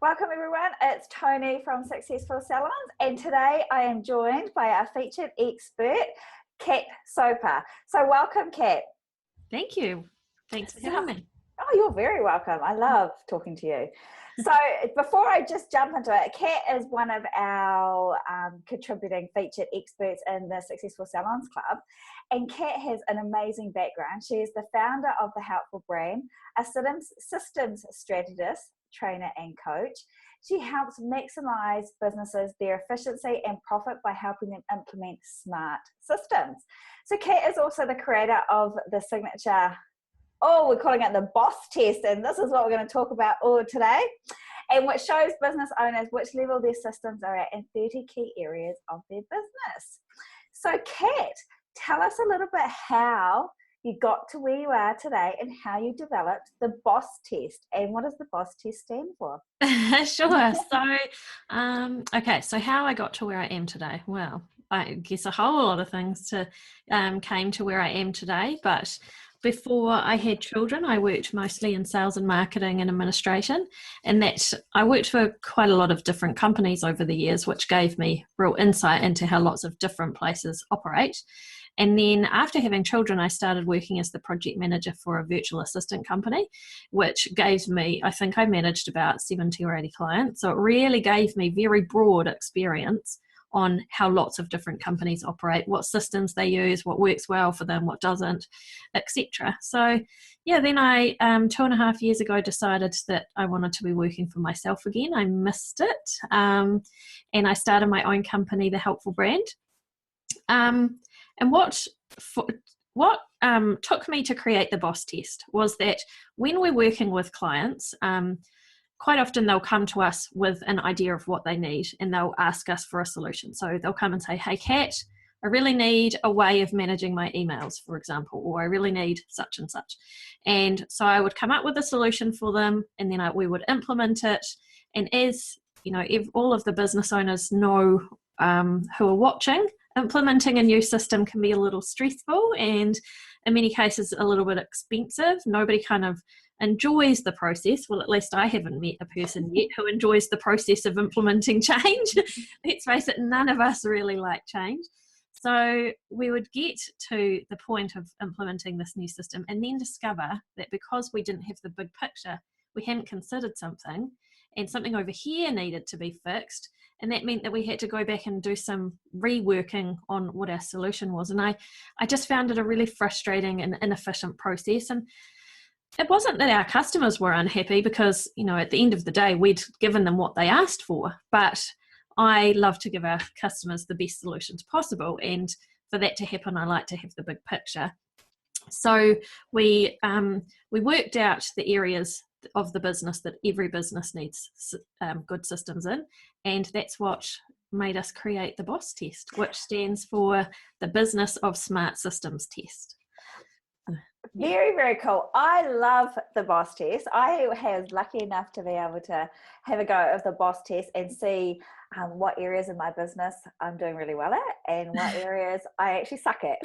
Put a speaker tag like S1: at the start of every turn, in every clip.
S1: Welcome everyone, it's Tony from Successful Salons, and today I am joined by our featured expert, Kat Soper. So welcome, Kat.
S2: Thank you. Thanks for having me.
S1: Oh, you're very welcome. I love talking to you. So before I just jump into it, Kat is one of our contributing featured experts in the Successful Salons Club. And Kat has an amazing background. She is the founder of the Helpful Brand, a systems strategist, trainer and coach. She helps maximize businesses, their efficiency and profit by helping them implement smart systems. So Kat is also the creator of the signature, we're calling it the boss test, and this is what we're going to talk about all today, and which shows business owners which level their systems are at in 30 key areas of their business. So Kat, tell us a little bit how you got to where you are today and how you developed the boss test, and what does the boss test stand for?
S2: Sure. So how I got to where I am today. Well, I guess a whole lot of things came to where I am today, but before I had children, I worked mostly in sales and marketing and administration, and I worked for quite a lot of different companies over the years, which gave me real insight into how lots of different places operate. And then after having children, I started working as the project manager for a virtual assistant company, which gave me, I think I managed about 70 or 80 clients. So it really gave me very broad experience on how lots of different companies operate, what systems they use, what works well for them, what doesn't, etc. So yeah, then I 2.5 years ago decided that I wanted to be working for myself again. I missed it, and I started my own company, the Helpful Brand. And what took me to create the boss test was that when we're working with clients, quite often they'll come to us with an idea of what they need and they'll ask us for a solution. So they'll come and say, hey, Kat, I really need a way of managing my emails, for example, or I really need such and such. And so I would come up with a solution for them, and then we would implement it. And as you know, all of the business owners know who are watching, implementing a new system can be a little stressful and in many cases a little bit expensive. Nobody kind of enjoys the process. Well, at least I haven't met a person yet who enjoys the process of implementing change. Let's face it, none of us really like change. So we would get to the point of implementing this new system and then discover that because we didn't have the big picture, we hadn't considered something, and something over here needed to be fixed. And that meant that we had to go back and do some reworking on what our solution was. And I just found it a really frustrating and inefficient process. And it wasn't that our customers were unhappy because, you know, at the end of the day, we'd given them what they asked for. But I love to give our customers the best solutions possible. And for that to happen, I like to have the big picture. So we worked out the areas of the business that every business needs good systems in, and that's what made us create the BOSS test, which stands for the Business of Smart Systems test.
S1: Very, very cool. I love the BOSS test. I was lucky enough to be able to have a go of the BOSS test and see what areas of my business I'm doing really well at and what areas I actually suck at.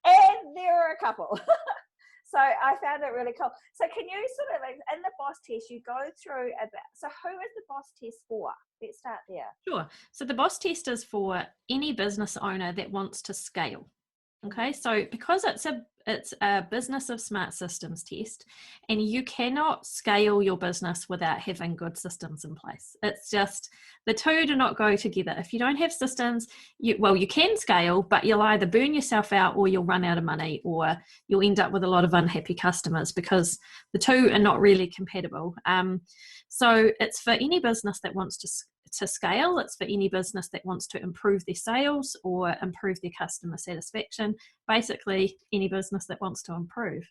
S1: And there are a couple. So I found it really cool. So can you sort of, in the BOSS test, you go through so who is the BOSS test for? Let's start there.
S2: Sure. So the BOSS test is for any business owner that wants to scale. Okay, so because it's a Business of Smart Systems test, and you cannot scale your business without having good systems in place. It's just the two do not go together. If you don't have systems, you can scale, but you'll either burn yourself out or you'll run out of money or you'll end up with a lot of unhappy customers because the two are not really compatible. So it's for any business that wants to scale. It's for any business that wants to improve their sales or improve their customer satisfaction. Basically, any business that wants to improve.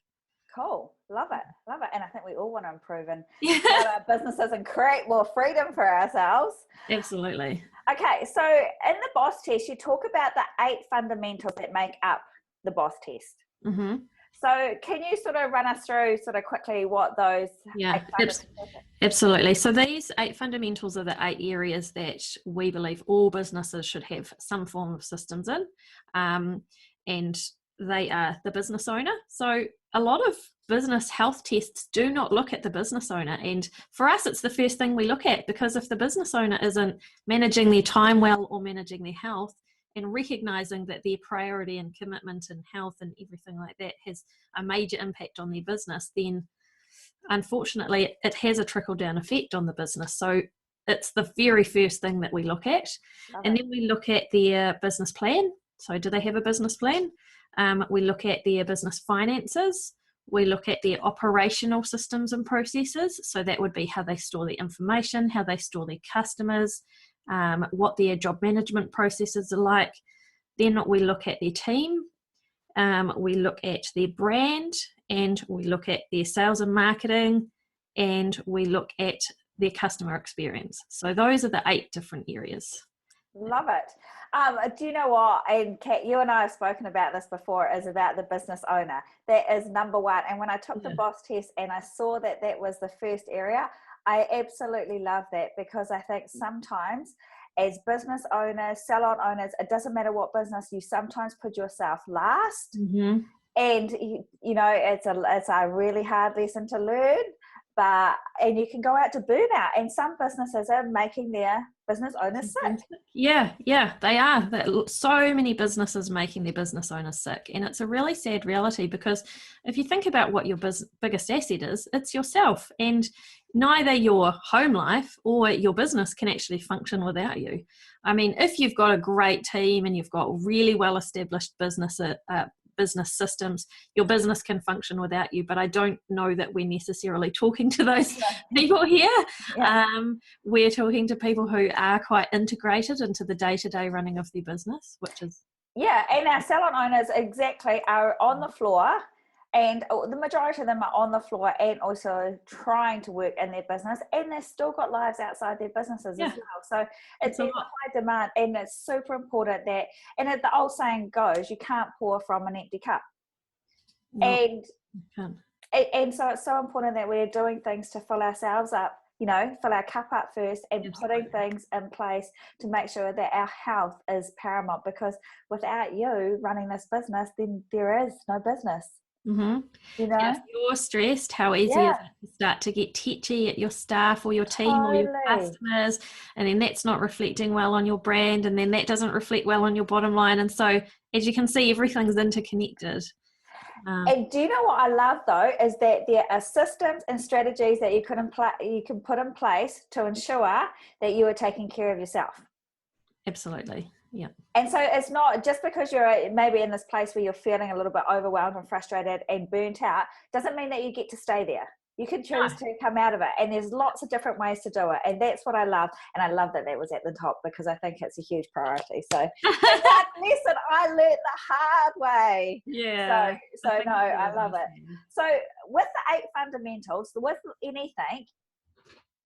S1: Cool. Love it. Love it. And I think we all want to improve and grow our businesses and create more freedom for ourselves.
S2: Absolutely.
S1: Okay. So in the BOSS test, you talk about the 8 fundamentals that make up the BOSS test.
S2: Mm-hmm.
S1: So can you sort of run us through sort of quickly what those 8 fundamentals are?
S2: Absolutely. So these 8 fundamentals are the 8 areas that we believe all businesses should have some form of systems in. And they are the business owner. So a lot of business health tests do not look at the business owner. And for us, it's the first thing we look at, because if the business owner isn't managing their time well or managing their health and recognizing that their priority and commitment and health and everything like that has a major impact on their business, then unfortunately it has a trickle down effect on the business. So it's the very first thing that we look at. And then we look at their business plan. So do they have a business plan? We look at their business finances. We look at their operational systems and processes. So that would be how they store their information, how they store their customers, what their job management processes are like. Then we look at their team. We look at their brand, and we look at their sales and marketing, and we look at their customer experience. So those are the 8 different areas.
S1: Love it. Do you know what? And Kat, you and I have spoken about this before, is about the business owner. That is number 1. And when I took the boss test and I saw that that was the first area, I absolutely love that, because I think sometimes as business owners, salon owners, it doesn't matter what business, you sometimes put yourself last.
S2: Mm-hmm.
S1: And, you know, it's a really hard lesson to learn. And you can go out to burnout, and some businesses are making their business owners sick.
S2: Yeah, they are. So many businesses making their business owners sick, and it's a really sad reality, because if you think about what your biggest asset is, it's yourself, and neither your home life or your business can actually function without you. I mean, if you've got a great team and you've got really well established business systems, your business can function without you. But I don't know that we're necessarily talking to those people here. Yeah. We're talking to people who are quite integrated into the day-to-day running of their business, which is...
S1: Yeah, and our salon owners exactly are on the floor, and the majority of them are on the floor and also trying to work in their business, and they've still got lives outside their businesses as well. So it's a high demand, and it's super important that, and the old saying goes, you can't pour from an empty cup. No, and so it's so important that we're doing things to fill ourselves up, you know, fill our cup up first, and putting things in place to make sure that our health is paramount, because without you running this business, then there is no business.
S2: Mm-hmm.
S1: You know,
S2: if you're stressed, how easy is it to start to get tetchy at your staff or your team or your customers, and then that's not reflecting well on your brand, and then that doesn't reflect well on your bottom line. And so, as you can see, everything's interconnected.
S1: And do you know what I love though, is that there are systems and strategies that you can put in place to ensure that you are taking care of yourself.
S2: Absolutely. Yeah.
S1: And so it's not just because you're maybe in this place where you're feeling a little bit overwhelmed and frustrated and burnt out, doesn't mean that you get to stay there. You can choose to come out of it, and there's lots of different ways to do it, and that's what I love. And I love that was at the top, because I think it's a huge priority. So that lesson I learned the hard way.
S2: Yeah.
S1: So no, I love it. So with the 8 fundamentals, with anything,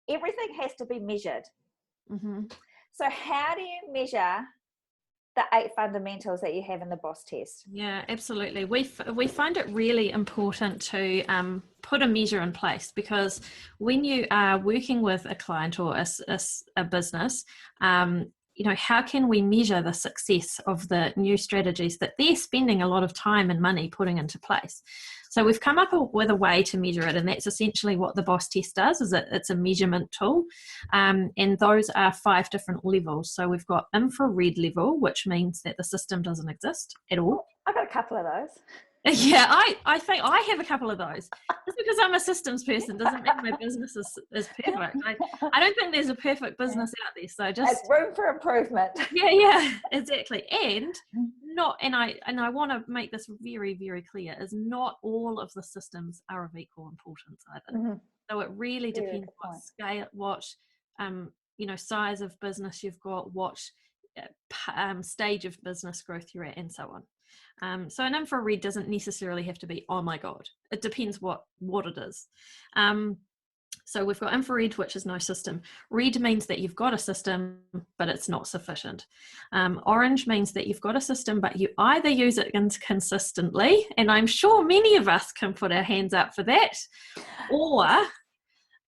S1: everything has to be measured. Mm-hmm. So how do you measure the 8 fundamentals that you have in the boss test?
S2: Yeah, absolutely. We find it really important to put a measure in place, because when you are working with a client or a business, you know, how can we measure the success of the new strategies that they're spending a lot of time and money putting into place? So we've come up with a way to measure it, and that's essentially what the boss test does. Is it's a measurement tool, and those are 5 different levels. So we've got infrared level, which means that the system doesn't exist at all.
S1: I've got a couple of those.
S2: Yeah, I think I have a couple of those. Just because I'm a systems person doesn't mean my business is perfect. I don't think there's a perfect business out there. So just
S1: it's room for improvement.
S2: Yeah, exactly. And I want to make this very, very clear, is not all of the systems are of equal importance either. Mm-hmm. So it really depends what scale, what size of business you've got, what stage of business growth you're at, and so on. So an infrared doesn't necessarily have to be, oh my God, it depends what it is. So we've got infrared, which is no system. Red means that you've got a system, but it's not sufficient. Orange means that you've got a system, but you either use it inconsistently, and I'm sure many of us can put our hands up for that, or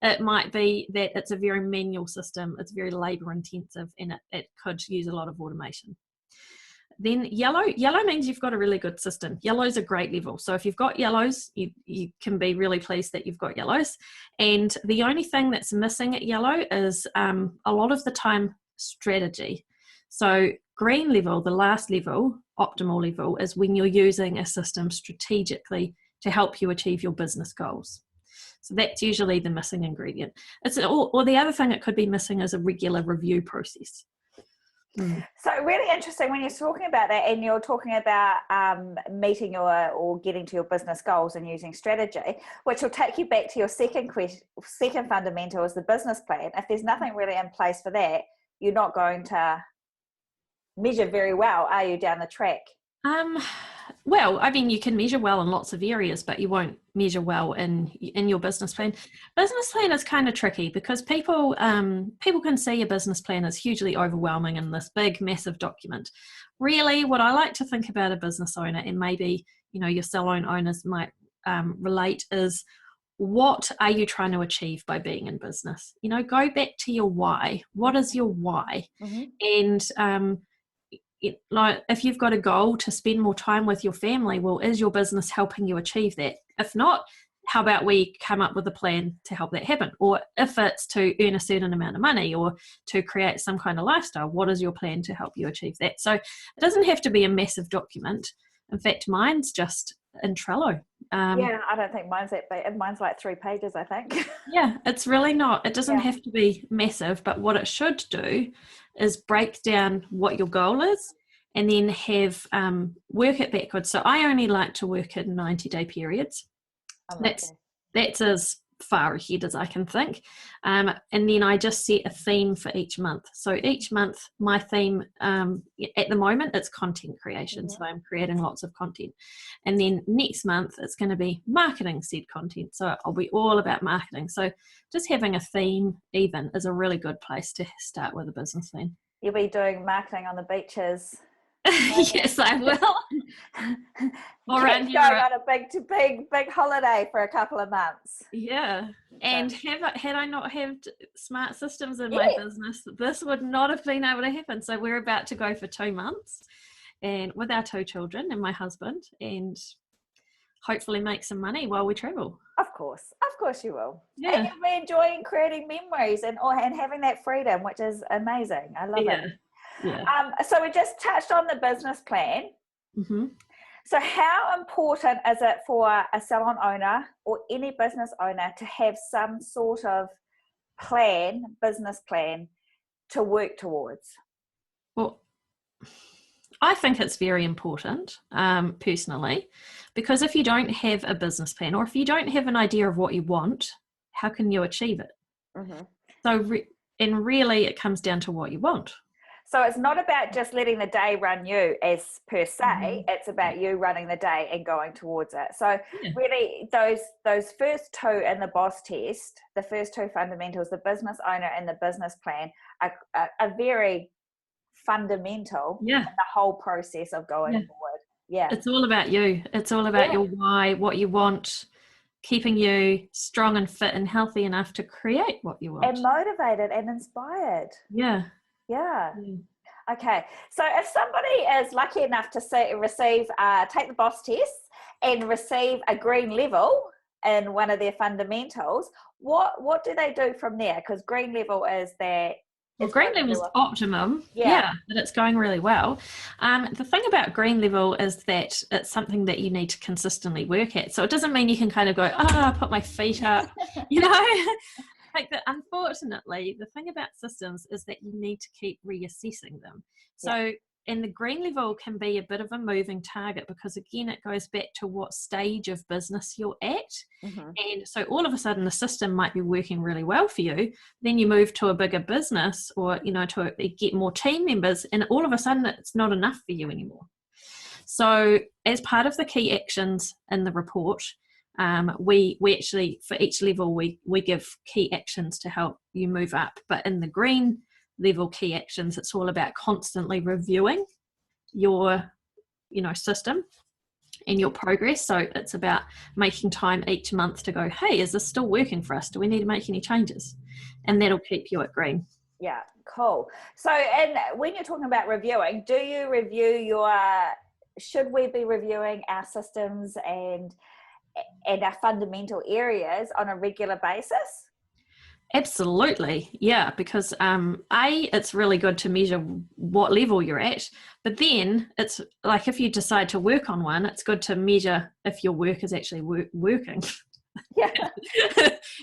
S2: it might be that it's a very manual system, it's very labor intensive, and it could use a lot of automation. Then yellow means you've got a really good system. Yellow's a great level. So if you've got yellows, you can be really pleased that you've got yellows. And the only thing that's missing at yellow is a lot of the time strategy. So green level, the last level, optimal level, is when you're using a system strategically to help you achieve your business goals. So that's usually the missing ingredient. Or the other thing it could be missing is a regular review process.
S1: So really interesting when you're talking about that, and you're talking about meeting or getting to your business goals and using strategy, which will take you back to your second fundamental is the business plan. If there's nothing really in place for that, you're not going to measure very well, are you, down the track?
S2: Well, I mean, you can measure well in lots of areas, but you won't measure well in your business plan. Business plan is kind of tricky because people can see a business plan as hugely overwhelming in this big, massive document. Really, what I like to think about a business owner, and maybe your salon owners might relate, is what are you trying to achieve by being in business? Go back to your why. What is your why? Mm-hmm. And like if you've got a goal to spend more time with your family, well, is your business helping you achieve that? If not, how about we come up with a plan to help that happen? Or if it's to earn a certain amount of money or to create some kind of lifestyle, what is your plan to help you achieve that? So it doesn't have to be a massive document. In fact, mine's just in Trello.
S1: Yeah, I don't think mine's that big. Mine's like 3 pages, I think.
S2: Yeah, it's really not. It doesn't have to be massive, but what it should do is break down what your goal is and then have work it backwards. So I only like to work in 90-day periods. That's as far ahead as I can think. And then I just set a theme for each month. So each month, my theme, at the moment, it's content creation. Mm-hmm. So I'm creating lots of content. And then next month, it's going to be marketing-said content. So I'll be all about marketing. So just having a theme even is a really good place to start with a business plan.
S1: You'll be doing marketing on the beaches.
S2: Yes, I will.
S1: Or going on a big holiday for a couple of months.
S2: Yeah, and had I not had smart systems in my business, this would not have been able to happen. So we're about to go for 2 months, and with our 2 children and my husband, and hopefully make some money while we travel.
S1: Of course you will.
S2: Yeah,
S1: and you'll be enjoying creating memories and having that freedom, which is amazing. I love it.
S2: Yeah.
S1: So we just touched on the business plan.
S2: Mm-hmm.
S1: So how important is it for a salon owner or any business owner to have some sort of business plan to work towards?
S2: Well, I think it's very important, personally, because if you don't have a business plan or if you don't have an idea of what you want, how can you achieve it? Mm-hmm. So, really it comes down to what you want.
S1: So it's not about just letting the day run you as per se, mm-hmm. It's about you running the day and going towards it. So really those first 2 in the boss test, the first 2 fundamentals, the business owner and the business plan are very fundamental in the whole process of going forward. Yeah.
S2: It's all about you. It's all about your why, what you want, keeping you strong and fit and healthy enough to create what you want.
S1: And motivated and inspired.
S2: Yeah.
S1: Yeah. Okay. So if somebody is lucky enough to receive, take the boss test and receive a green level in one of their fundamentals, what do they do from there? Because green level is that.
S2: Well, green level is optimum. Yeah, but it's going really well. The thing about green level is that it's something that you need to consistently work at. So it doesn't mean you can kind of go, put my feet up, Like unfortunately, the thing about systems is that you need to keep reassessing them. So, and the green level can be a bit of a moving target because again, it goes back to what stage of business you're at. Mm-hmm. And so all of a sudden the system might be working really well for you. Then you move to a bigger business or, to get more team members and all of a sudden it's not enough for you anymore. So as part of the key actions in the report, we actually, for each level, we give key actions to help you move up. But in the green level key actions, it's all about constantly reviewing your, system and your progress. So it's about making time each month to go, hey, is this still working for us? Do we need to make any changes? And that'll keep you at green.
S1: Yeah, cool. So, and when you're talking about reviewing, do you review should we be reviewing our systems and our fundamental areas on a regular basis?
S2: Absolutely. Yeah, because it's really good to measure what level you're at, but then it's like if you decide to work on one, it's good to measure if your work is actually working.
S1: Yeah.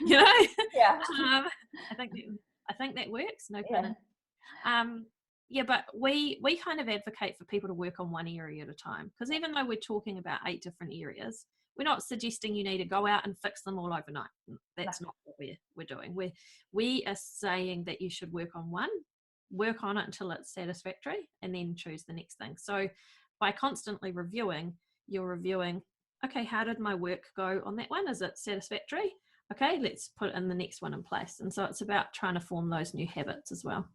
S2: You know?
S1: Yeah.
S2: I think that works, no pun. Yeah, but we kind of advocate for people to work on one area at a time, because even though we're talking about 8 different areas, we're not suggesting you need to go out and fix them all overnight. That's not what we're doing. We are saying that you should work on one, work on it until it's satisfactory, and then choose the next thing. So by constantly reviewing, you're reviewing, okay, how did my work go on that one? Is it satisfactory? Okay, let's put in the next one in place. And so it's about trying to form those new habits as well.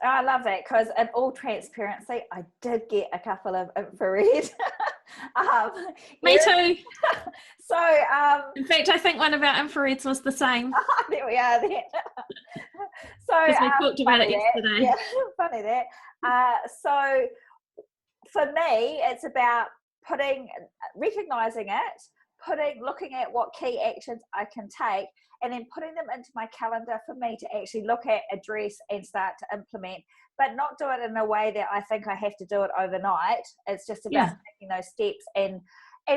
S1: I love that, because in all transparency, I did get a couple of infrared.
S2: Me too.
S1: So,
S2: in fact, I think one of our infrareds was the same.
S1: There we are. There. So
S2: we talked about it yesterday.
S1: Yeah, funny that. So for me, it's about recognizing it, looking at what key actions I can take, and then putting them into my calendar for me to actually look at, address, and start to implement, but not do it in a way that I think I have to do it overnight. It's just about taking those steps and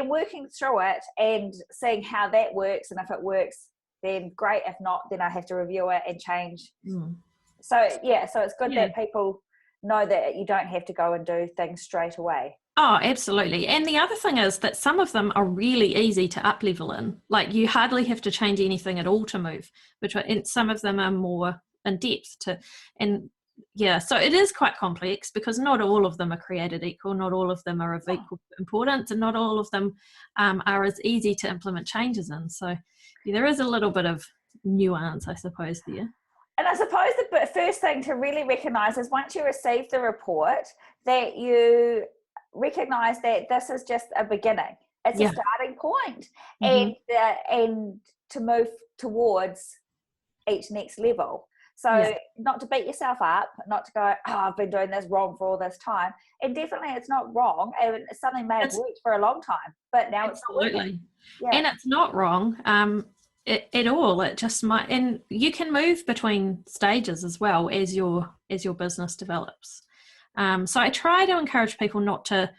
S1: working through it and seeing how that works. And if it works, then great. If not, then I have to review it and change. So it's good that people know that you don't have to go and do things straight away.
S2: Oh, absolutely. And the other thing is that some of them are really easy to up level in. Like you hardly have to change anything at all to move, and some of them are more in depth so it is quite complex, because not all of them are created equal, not all of them are of equal importance, and not all of them are as easy to implement changes in. So there is a little bit of nuance, I suppose, there.
S1: And I suppose the first thing to really recognise is once you receive the report, that you recognize that this is just a beginning. It's a starting point, and to move towards each next level. So not to beat yourself up, not to go, I've been doing this wrong for all this time. And definitely it's not wrong. And something may have worked for a long time, but now it's not working.
S2: And it's not wrong at all. It just might, and you can move between stages as well as your business develops. So I try to encourage people not to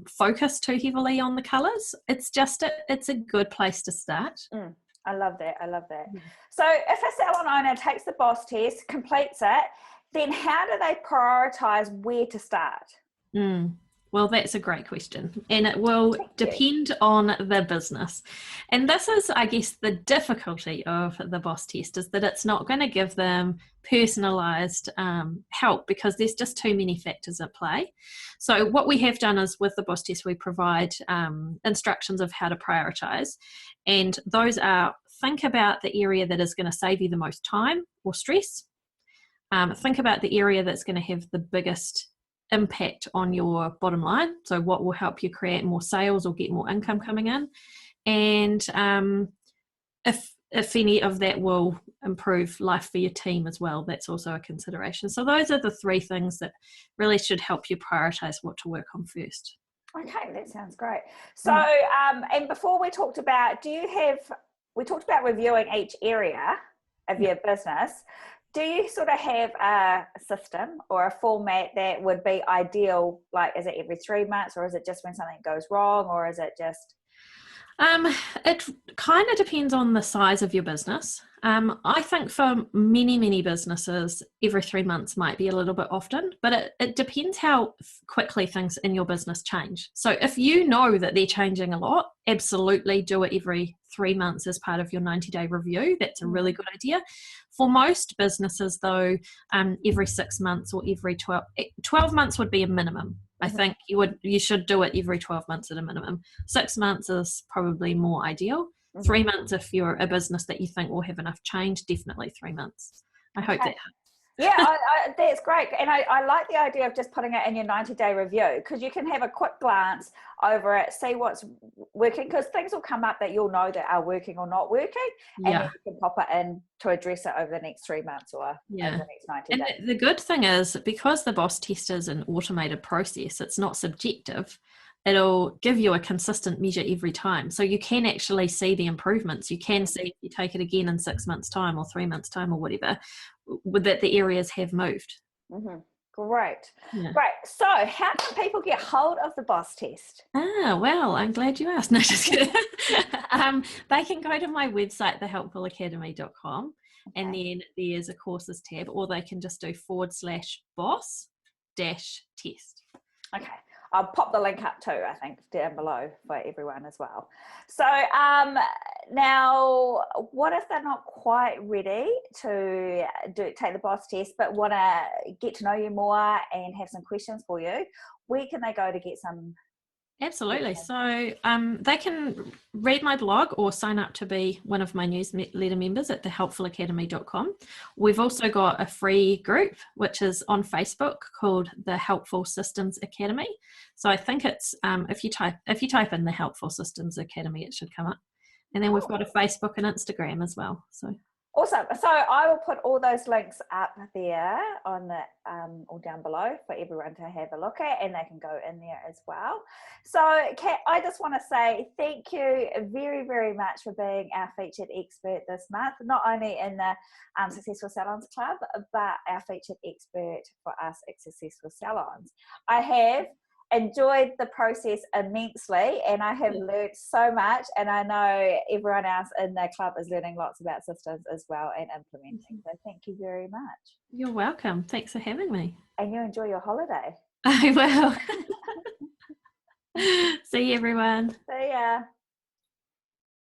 S2: focus too heavily on the colours. It's a good place to start.
S1: I love that. So if a salon owner takes the BOSS test, completes it, then how do they prioritise where to start?
S2: Well, that's a great question, and it will depend on the business. And this is, I guess, the difficulty of the BOSS test, is that it's not going to give them personalised help, because there's just too many factors at play. So what we have done is, with the BOSS test, we provide instructions of how to prioritise, and those are: think about the area that is going to save you the most time or stress. Think about the area that's going to have the biggest impact on your bottom line, so what will help you create more sales or get more income coming in, and if any of that will improve life for your team as well, that's also a consideration. So those are the 3 things that really should help you prioritize what to work on first.
S1: Okay, that sounds great. So and before we talked about reviewing each area of your business. Do you sort of have a system or a format that would be ideal? Like, is it every 3 months, or is it just when something goes wrong, or is it just?
S2: It kind of depends on the size of your business. I think for many businesses, every 3 months might be a little bit often, but it depends how quickly things in your business change. So if you know that they're changing a lot, absolutely do it every 3 months as part of your 90-day review. That's a really good idea. For most businesses, though, every 6 months or every 12 months would be a minimum. I think you should do it every 12 months at a minimum. 6 months is probably more ideal. 3 months if you're a business that you think will have enough change, definitely 3 months. I hope that helps.
S1: That's great. And I like the idea of just putting it in your 90-day review, because you can have a quick glance over it, see what's working, because things will come up that you'll know that are working or not working, and then you can pop it in to address it over the next 3 months or over the next 90
S2: and
S1: days.
S2: The good thing is, because the boss test is an automated process, it's not subjective. It'll give you a consistent measure every time. So you can actually see the improvements. You can see if you take it again in 6 months' time or 3 months' time or whatever, that the areas have moved.
S1: Mm-hmm. Great. So how can people get hold of the boss test?
S2: Well, I'm glad you asked. No, just kidding. They can go to my website, thehelpfulacademy.com, and then there's a courses tab, or they can just do /boss-test.
S1: Okay. I'll pop the link up too, I think, down below for everyone as well. So now, what if they're not quite ready to take the boss test, but want to get to know you more and have some questions for you? Where can they go to get some?
S2: Absolutely. So they can read my blog or sign up to be one of my newsletter members at thehelpfulacademy.com. We've also got a free group, which is on Facebook, called the Helpful Systems Academy. So I think it's if you type in the Helpful Systems Academy, it should come up. And then we've got a Facebook and Instagram as well. So
S1: awesome. So I will put all those links up there on the or down below for everyone to have a look at, and they can go in there as well. So Kat, I just want to say thank you very, very much for being our featured expert this month, not only in the Successful Salons Club, but our featured expert for us at Successful Salons. I have enjoyed the process immensely, and I have learned so much, and I know everyone else in the club is learning lots about systems as well and implementing. So thank you very much.
S2: You're welcome. Thanks for having me.
S1: And you enjoy your holiday.
S2: I will. See you, everyone.
S1: See ya.